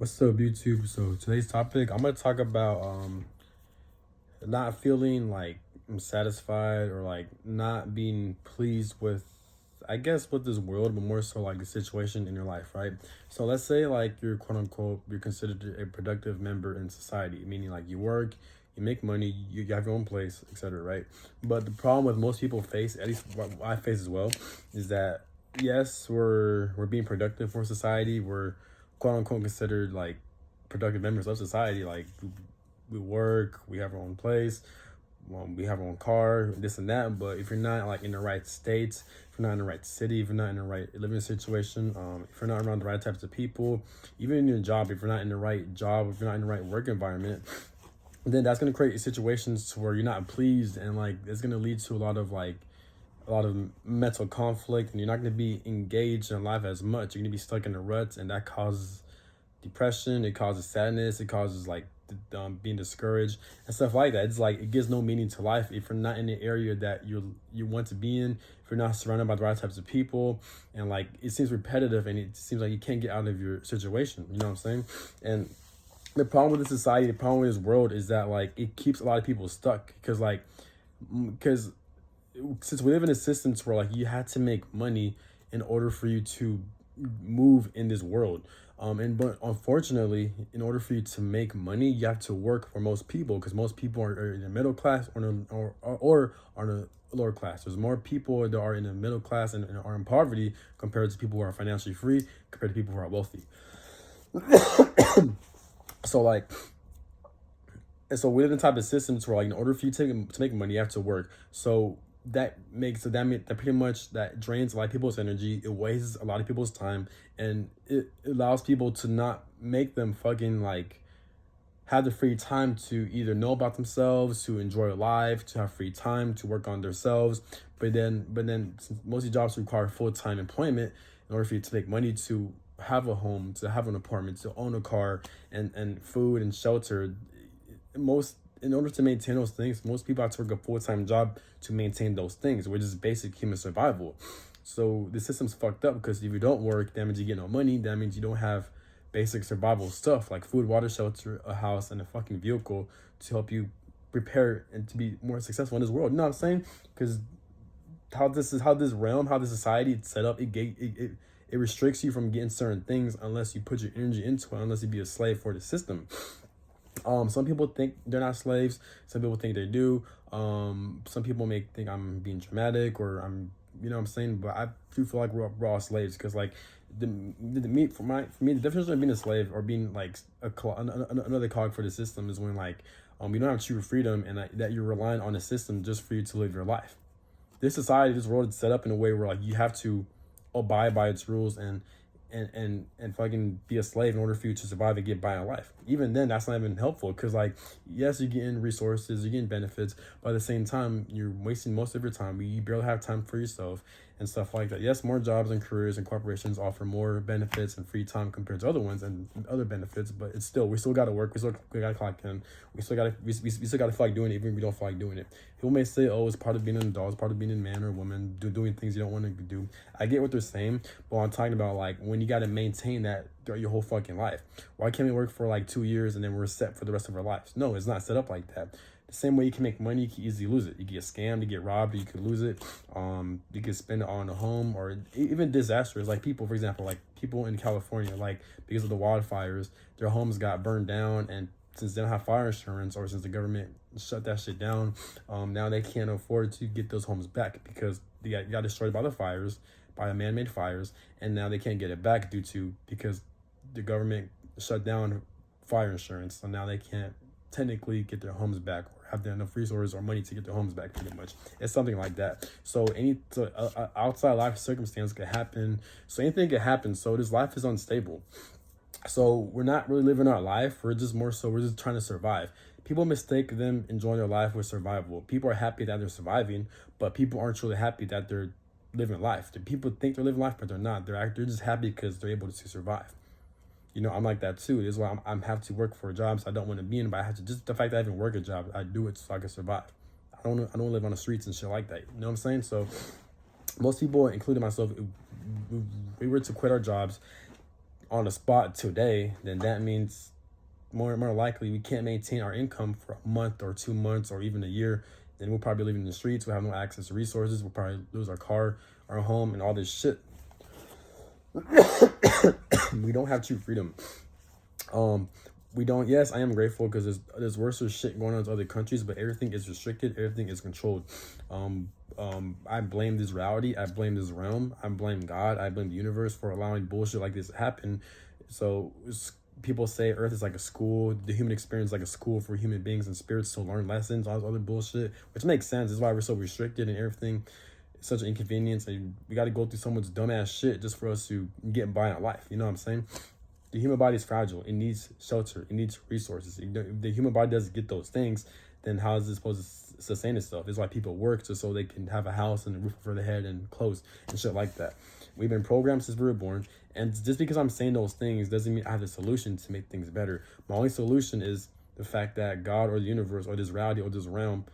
What's up, YouTube? So today's topic, I'm gonna talk about not feeling like I'm satisfied or like not being pleased with, I guess, with this world, but more so like the situation in your life, right? So let's say like you're quote unquote you're considered a productive member in society, meaning like you work, you make money, you have your own place, etc. Right? But the problem with most people face, at least what I face as well, is that yes, we're being productive for society, we're quote unquote considered like productive members of society. Like we work, we have our own place, we have our own car, this and that. But if you're not like in the right states, if you're not in the right city, if you're not in the right living situation, if you're not around the right types of people, even in your job, if you're not in the right job, if you're not in the right work environment, then that's gonna create situations where you're not pleased, and like it's gonna lead to a lot of mental conflict, and you're not going to be engaged in life as much. You're going to be stuck in a rut, and that causes depression, it causes sadness, it causes like being discouraged and stuff like that. It's like it gives no meaning to life if you're not in the area that you want to be in, if you're not surrounded by the right types of people, and like it seems repetitive, and it seems like you can't get out of your situation. You know what I'm saying? And the problem with this society, the problem with this world is that like it keeps a lot of people stuck because since we live in a system where like you had to make money in order for you to move in this world. But unfortunately, in order for you to make money, you have to work for most people, because most people are in the middle class or are in the lower class. There's more people that are in the middle class and are in poverty compared to people who are financially free, compared to people who are wealthy. So like, and so we live in type of systems where like in order for you to make money, you have to work. So that pretty much that drains a lot of people's energy. It wastes a lot of people's time, and it allows people to not make them fucking like have the free time to either know about themselves, to enjoy life, to have free time to work on themselves. But then since most of these jobs require full-time employment, in order for you to make money, to have a home, to have an apartment, to own a car, and food and shelter, most in order to maintain those things, most people have to work a full-time job to maintain those things, which is basic human survival. So the system's fucked up, because if you don't work, that means you get no money. That means you don't have basic survival stuff like food, water, shelter, a house, and a fucking vehicle to help you prepare and to be more successful in this world. You know what I'm saying? Because how this realm, how this society is set up, it restricts you from getting certain things unless you put your energy into it, unless you be a slave for the system. Some people think they're not slaves. Some people think they do. Some people may think I'm being dramatic, or I'm, you know what I'm saying? But I do feel like we're all slaves, because like for me, the difference between being a slave or being like another cog for the system is when like you don't have true freedom, and that you're relying on the system just for you to live your life. This society, this world is set up in a way where like you have to abide by its rules and fucking be a slave in order for you to survive and get by in life. Even then, that's not even helpful, because like yes, you're getting resources, you're getting benefits, but at the same time you're wasting most of your time. You barely have time for yourself and stuff like that. Yes, more jobs and careers and corporations offer more benefits and free time compared to other ones and other benefits, but it's still, we still got to work, we got to clock in, we still got to we still got to feel like doing it, even if we don't feel like doing it. People may say, oh, it's part of being an adult, it's part of being a man or a woman, doing things you don't want to do. I get what they're saying, but I'm talking about like when you got to maintain that throughout your whole fucking life. Why can't we work for like 2 years and then we're set for the rest of our lives? No, it's not set up like that. The same way you can make money, you can easily lose it. You can get scammed, you get robbed, you could lose it. You could spend it on a home, or even disasters. Like people, for example, like people in California, like because of the wildfires, their homes got burned down, and since they don't have fire insurance, or since the government shut that shit down, now they can't afford to get those homes back, because they got destroyed by the fires, by the man-made fires, and now they can't get it back because the government shut down fire insurance, so now they can't technically get their homes back, or have enough resources or money to get their homes back. Pretty much, it's something like that. So outside life circumstance could happen. So anything could happen. So this life is unstable. So we're not really living our life. We're just trying to survive. People mistake them enjoying their life with survival. People are happy that they're surviving, but people aren't truly happy that they're living life. The people think they're living life, but they're not. They're just happy because they're able to survive. You know, I'm like that too. This is why I'm have to work for jobs I don't want to be in, but I have to, just the fact that I even work a job, I do it so I can survive. I don't live on the streets and shit like that. You know what I'm saying? So most people, including myself, if we were to quit our jobs, on the spot today, then that means more likely we can't maintain our income for a month or 2 months or even a year. Then we'll probably be living in the streets. We'll have no access to resources. We'll probably lose our car, our home, and all this shit. We don't have true freedom. We don't. Yes, I am grateful because there's worse shit going on in other countries, but everything is restricted. Everything is controlled. I blame this reality. I blame this realm. I blame God. I blame the universe for allowing bullshit like this to happen. So people say Earth is like a school. The human experience is like a school for human beings and spirits to learn lessons. All this other bullshit, which makes sense. This is why we're so restricted and everything. It's such an inconvenience, and we got to go through someone's dumbass shit just for us to get by in our life. You know what I'm saying? The human body is fragile. It needs shelter. It needs resources. If the human body doesn't get those things, then how is it supposed to sustain itself? It's why people work just so they can have a house and a roof over their head and clothes and shit like that. We've been programmed since we were born. And just because I'm saying those things doesn't mean I have the solution to make things better. My only solution is the fact that God or the universe or this reality or this realm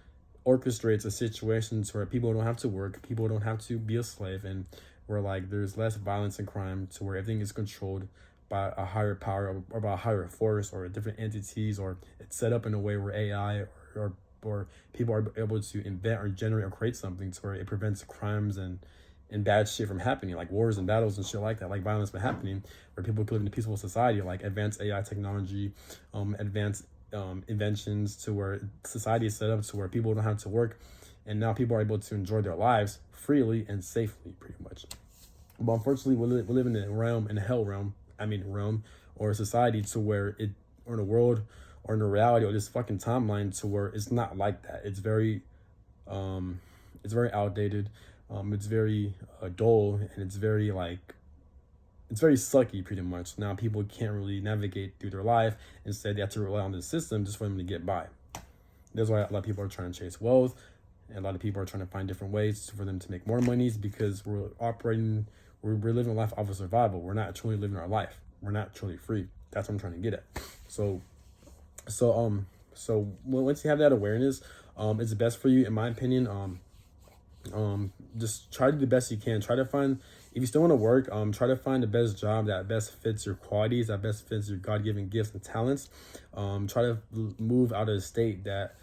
orchestrates a situation where people don't have to work, people don't have to be a slave, and where like there's less violence and crime, to where everything is controlled by a higher power or by a higher force or different entities, or it's set up in a way where AI or people are able to invent or generate or create something to where it prevents crimes and bad shit from happening, like wars and battles and shit like that, like violence from happening, where people can live in a peaceful society, like advanced AI technology, advanced inventions, to where society is set up to where people don't have to work, and now people are able to enjoy their lives freely and safely, pretty much. But unfortunately, we live in a realm or a society to where or in a world or in a reality or this fucking timeline to where it's not like that. It's very outdated. It's very dull, and it's very sucky, pretty much. Now people can't really navigate through their life. Instead, they have to rely on the system just for them to get by. That's why a lot of people are trying to chase wealth, and a lot of people are trying to find different ways for them to make more monies, because we're living life off of survival. We're not truly living our life. We're not truly free. That's what I'm trying to get at. So once you have that awareness, it's best for you, in my opinion. Just try to do the best you can. Try to find, if you still want to work, try to find the best job that best fits your qualities, that best fits your God-given gifts and talents. Try to move out of the state that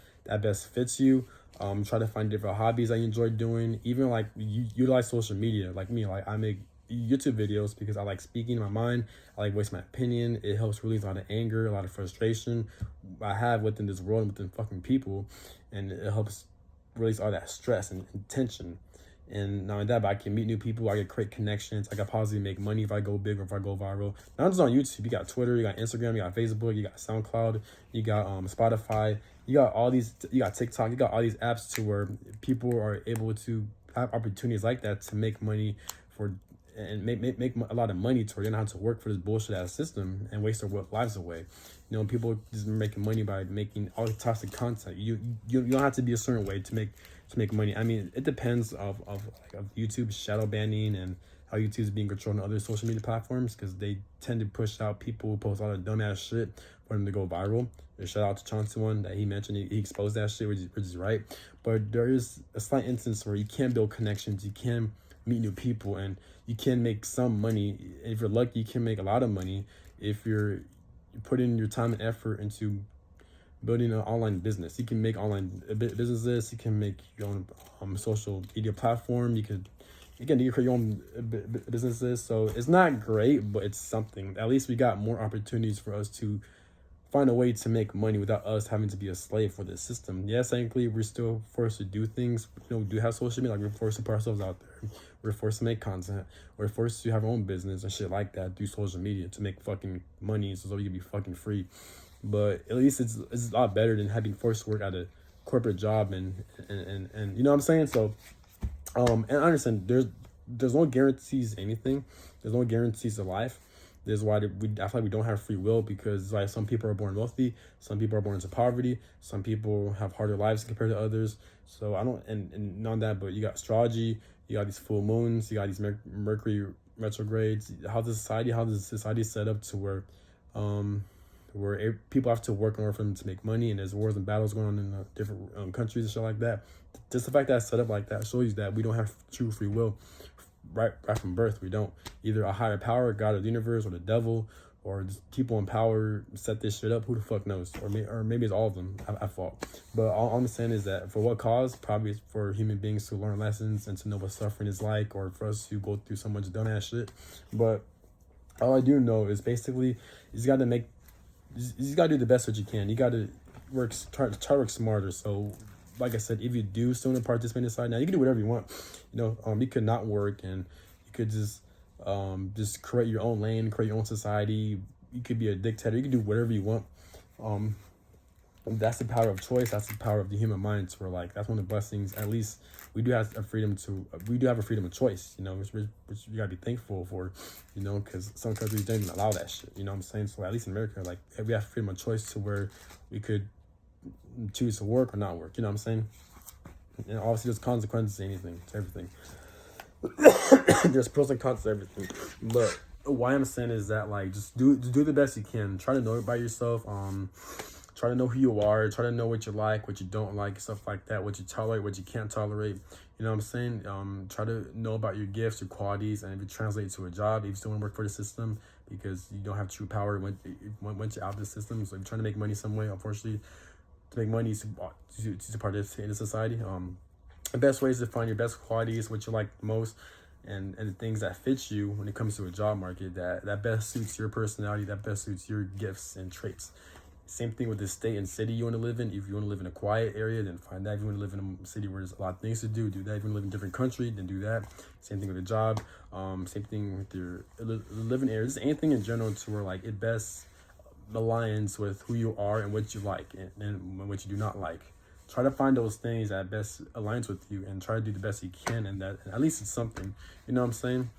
best fits you. Try to find different hobbies that you enjoy doing. Even like utilize social media. Like me, like I make YouTube videos because I like speaking my mind. I like voicing my opinion. It helps release a lot of anger, a lot of frustration I have within this world and within fucking people, and it helps release all that stress and tension. And not only that, but I can meet new people. I can create connections. I can possibly make money if I go big or if I go viral. Not just on YouTube. You got Twitter, you got Instagram, you got Facebook, you got SoundCloud, you got Spotify, you got all these, you got TikTok, you got all these apps to where people are able to have opportunities like that to make money and make a lot of money, to where you don't have to work for this bullshit ass system and waste their lives away. You know, people just making money by making all toxic content. You don't have to be a certain way to make money. I mean, it depends of YouTube's shadow banning and how YouTube's being controlled on other social media platforms, because they tend to push out people who post all that dumbass shit for them to go viral. Shout out to Chauncey one that he mentioned. He exposed that shit, which is right. But there is a slight instance where you can build connections, you can meet new people, and you can make some money. If you're lucky, you can make a lot of money if you put in your time and effort into building an online business. You can make online businesses. You can make your own social media platform. You can create your own businesses. So it's not great, but it's something. At least we got more opportunities for us to find a way to make money without us having to be a slave for the system. Yes, technically, we're still forced to do things. You know, we do have social media, like we're forced to put ourselves out there. We're forced to make content. We're forced to have our own business and shit like that through social media to make fucking money so we can be fucking free. But at least it's a lot better than having forced to work at a corporate job and you know what I'm saying? So, and I understand there's no guarantees anything. There's no guarantees of life. This is why I feel like we don't have free will, because like some people are born wealthy, some people are born into poverty, some people have harder lives compared to others. So I don't, and not that, but you got astrology, you got these full moons, you got these Mercury retrogrades. How the society is set up to where people have to work in order for them to make money, and there's wars and battles going on in different countries and shit like that. Just the fact that it's set up like that shows you that we don't have true free will. right from birth. We don't. Either a higher power, God of the universe, or the devil, or just people in power set this shit up. Who the fuck knows? Or maybe it's all of them at fault. But all I'm saying is that for what cause? Probably for human beings to learn lessons and to know what suffering is like, or for us to go through so much dumbass shit. But all I do know is basically you just got to do the best that you can. You got to try to work smarter. So, like I said, if you do still want to participate inside, now you can do whatever you want. You could not work, and you could just create your own lane, create your own society. You could be a dictator. You can do whatever you want. That's the power of choice. That's the power of the human mind. So like, that's one of the blessings. At least we do have a freedom of choice, which you gotta be thankful for, because some countries don't even allow that shit. You know what I'm saying? So at least in America, like, we have freedom of choice to where we could choose to work or not work. You know what I'm saying? And obviously there's consequences to anything, to everything. There's pros and cons to everything. But why I'm saying is that, like, just do the best you can. Try to know it by yourself. Try to know who you are. Try to know what you like, what you don't like, stuff like that. What you tolerate, what you can't tolerate. You know what I'm saying? Try to know about your gifts, your qualities, and if it translates to a job, if you still want to work for the system, because you don't have true power once you're out of the system. So if you're trying to make money some way, unfortunately, to make money to participate in the society. The best way is to find your best qualities, what you like the most, and the things that fit you when it comes to a job market that best suits your personality, that best suits your gifts and traits. Same thing with the state and city you want to live in. If you want to live in a quiet area, then find that. If you want to live in a city where there's a lot of things to do, do that. If you want to live in a different country, then do that. Same thing with a job. Same thing with your living area. Just anything in general to where, like, it best aligns with who you are and what you like and what you do not like. Try to find those things that best aligns with you and try to do the best you can, and that, and at least it's something. You know what I'm saying?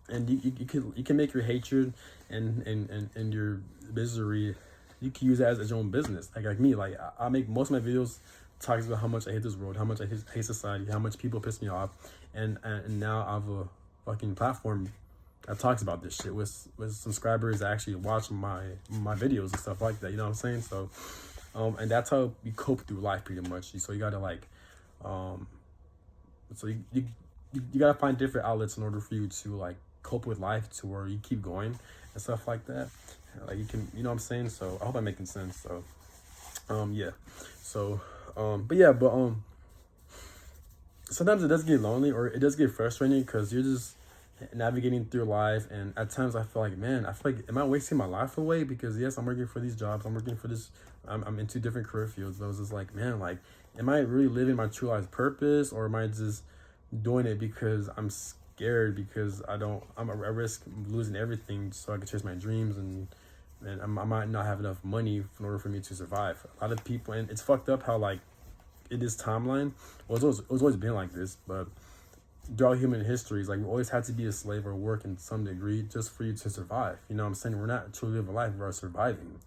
And you can make your hatred and your misery, you can use that as your own business. Like me, like, I make most of my videos talks about how much I hate this world, how much I hate society, how much people piss me off, and now I have a fucking platform that talks about this shit with subscribers that actually watch my videos and stuff like that. You know what I'm saying? So and that's how you cope through life, pretty much. So you gotta, like, so you gotta find different outlets in order for you to, like, cope with life, to where you keep going and stuff like that. Like, you can, you know what I'm saying? So I hope I'm making sense. So yeah. So but sometimes it does get lonely, or it does get frustrating, because you're just navigating through life, and at times I feel like, am I wasting my life away? Because yes, I'm working for these jobs, I'm working for this, I'm in 2 different career fields, but I was just like, man, like, am I really living my true life purpose, or am I just doing it because I'm scared, because I'm at risk losing everything so I can chase my dreams, and I might not have enough money in order for me to survive. A lot of people, and it's fucked up how, like, in this timeline, it's always been like this, but throughout human history, like, we always had to be a slave or work in some degree just for you to survive. You know what I'm saying? We're not truly living life, we're surviving.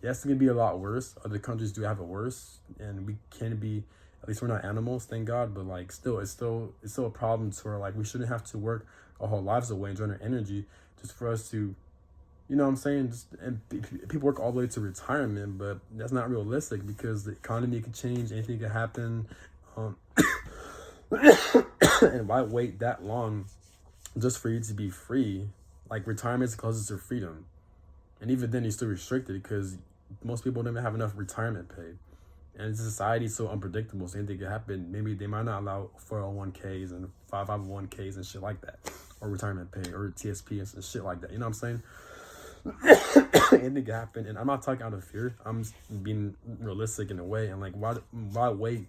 Yes, it can be a lot worse. Other countries do have it worse, and we can be, at least we're not animals, thank God, but, like, it's still a problem to where, like, we shouldn't have to work our whole lives away and drain our energy just for us to, you know what I'm saying? And people work all the way to retirement, but that's not realistic, because the economy could change, anything could happen. And why wait that long just for you to be free? Like, retirement is closest to freedom, and even then you're still restricted, because most people don't even have enough retirement pay, and society is so unpredictable, so anything could happen. Maybe they might not allow 401ks and 501ks and shit like that, or retirement pay, or TSP and shit like that. You know what I'm saying? Anything could happen, and I'm not talking out of fear, I'm just being realistic in a way. And, like, why wait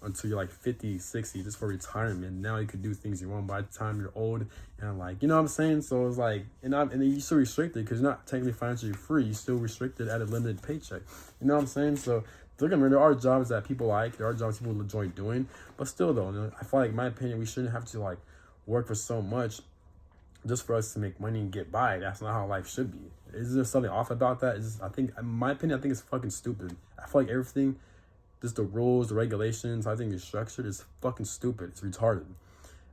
until you're like 50, 60 just for retirement? Now you could do things you want by the time you're old, and, like, you know what I'm saying? So it's like, and then you're still restricted, because you're not technically financially free, you're still restricted at a limited paycheck. You know what I'm saying? So there are jobs that people like, there are jobs people enjoy doing, but still, though, I feel like, in my opinion, we shouldn't have to, like, work for so much just for us to make money and get by. That's not how life should be. Is there something off about that? I think, in my opinion, I think it's fucking stupid. I feel like everything, just the rules, the regulations, how I think it's structured, is fucking stupid. It's retarded.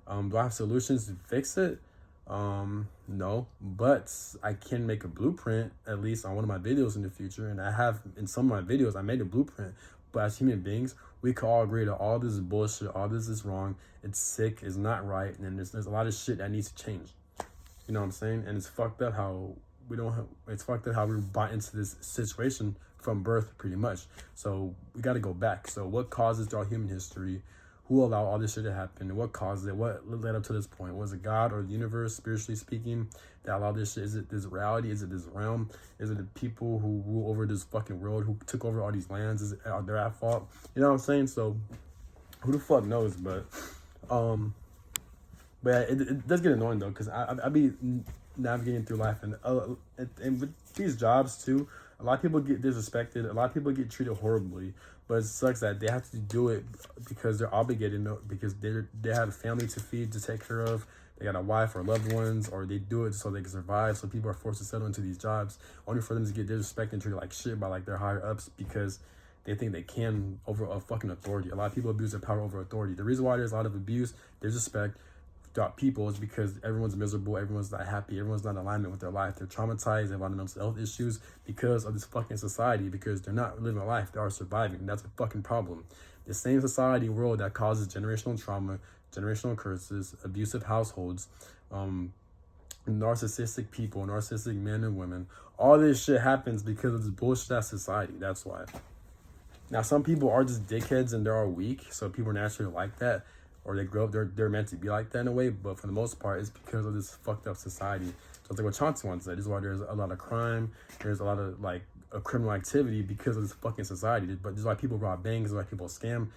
Do I have solutions to fix it? No, but I can make a blueprint, at least on one of my videos in the future. And I have, in some of my videos, I made a blueprint. But as human beings, we could all agree that all this is bullshit, all this is wrong, it's sick, it's not right, and there's a lot of shit that needs to change. You know what I'm saying? And it's fucked up how it's fucked up how we bought into this situation from birth, pretty much. So we got to go back. So what causes throughout human history? Who allowed all this shit to happen? What caused it? What led up to this point? Was it God or the universe, spiritually speaking, that allowed this shit? Is it this reality? Is it this realm? Is it the people who rule over this fucking world, who took over all these lands? Are they at fault? You know what I'm saying? So who the fuck knows? But it does get annoying though, because I be navigating through life, and with these jobs too, a lot of people get disrespected, a lot of people get treated horribly, but it sucks that they have to do it because they're obligated, because they have a family to feed, to take care of, they got a wife or loved ones, or they do it so they can survive. So people are forced to settle into these jobs only for them to get disrespected and treated like shit by like their higher ups because they think they can over a fucking authority. A lot of people abuse their power over authority. The reason why there's a lot of abuse, disrespect throughout people is because everyone's miserable, everyone's not happy, everyone's not in alignment with their life. They're traumatized, they have a lot of mental health issues because of this fucking society, because they're not living a life, they are surviving, and that's a fucking problem. The same society world that causes generational trauma, generational curses, abusive households, narcissistic people, narcissistic men and women, all this shit happens because of this bullshit ass society. That's why. Now, some people are just dickheads and they're all weak, so people are naturally like that, or they grow up, they're meant to be like that in a way, but for the most part, it's because of this fucked up society. So it's like what Chauncey once said, this is why there's a lot of crime, there's a lot of like a criminal activity because of this fucking society. But this is why people rob banks, this is why people scam,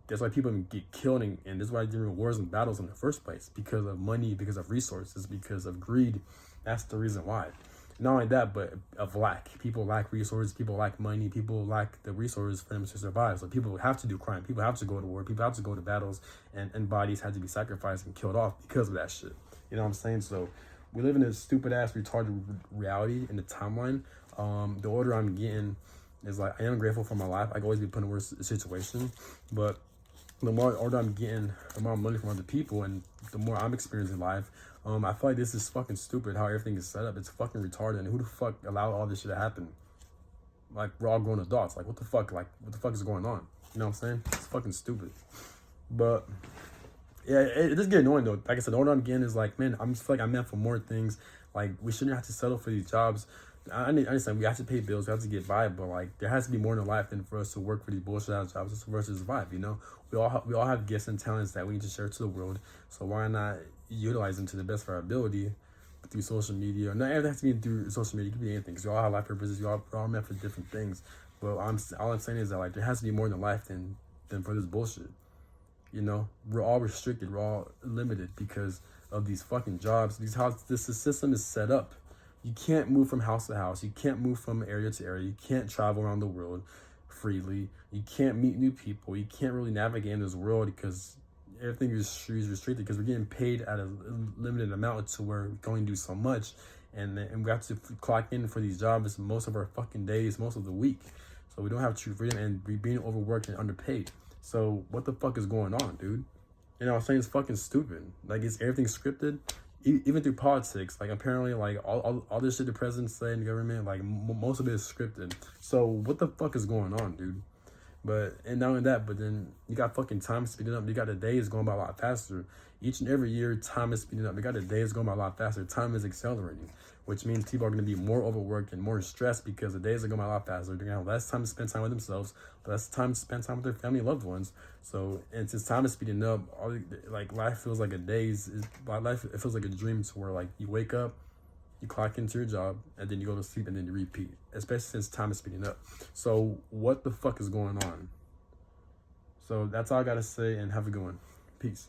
that's why people get killed, and this is why there are wars and battles in the first place, because of money, because of resources, because of greed. That's the reason why. Not only that, but of lack. People lack resources, people lack money, people lack the resources for them to survive. So people have to do crime, people have to go to war, people have to go to battles, and bodies had to be sacrificed and killed off because of that shit. You know what I'm saying? So we live in this stupid ass retarded reality in the timeline. The older I'm getting is like, I am grateful for my life. I can always be put in a worse situation, but the more older I'm getting, the more I'm learning from other people, and the more I'm experiencing life, I feel like this is fucking stupid how everything is set up. It's fucking retarded, and who the fuck allowed all this shit to happen? Like, we're all grown adults. Like, what the fuck? Like, what the fuck is going on? You know what I'm saying? It's fucking stupid. But yeah, it does get annoying though. Like I said, the older I'm getting is like, man, I'm just feel like I'm meant for more things. Like, we shouldn't have to settle for these jobs. I understand we have to pay bills, we have to get by, but like, there has to be more in life than for us to work for these bullshit ass jobs just for us to survive. You know, we all have gifts and talents that we need to share to the world. So why not utilize them to the best of our ability through social media? Not everything has to be through social media. It could be anything, because we all have life purposes. We're all meant for different things. But all I'm saying is that like, there has to be more in life than for this bullshit. You know, we're all restricted, we're all limited because of these fucking jobs. This system is set up. You can't move from house to house. You can't move from area to area. You can't travel around the world freely. You can't meet new people. You can't really navigate in this world because everything is restricted, because we're getting paid at a limited amount to where we can only do so much. And we have to clock in for these jobs most of our fucking days, most of the week. So we don't have true freedom, and we're being overworked and underpaid. So what the fuck is going on, dude? You know what I'm saying? It's fucking stupid. Like, is everything scripted? Even through politics, like, apparently, like, all this shit the president say in the government, like, most of it is scripted. So what the fuck is going on, dude? And not only that, but then you got fucking time speeding up. You got the days going by a lot faster. Each and every year, time is speeding up. You got the days going by a lot faster. Time is accelerating, which means people are going to be more overworked and more stressed because the days are going by a lot faster. They're going to have less time to spend time with themselves, less time to spend time with their family and loved ones. So, and since time is speeding up, like, life feels like it feels like a dream, to where, like, you wake up, you clock into your job, and then you go to sleep, and then you repeat, especially since time is speeding up. So what the fuck is going on? So that's all I gotta say, and have a good one. Peace.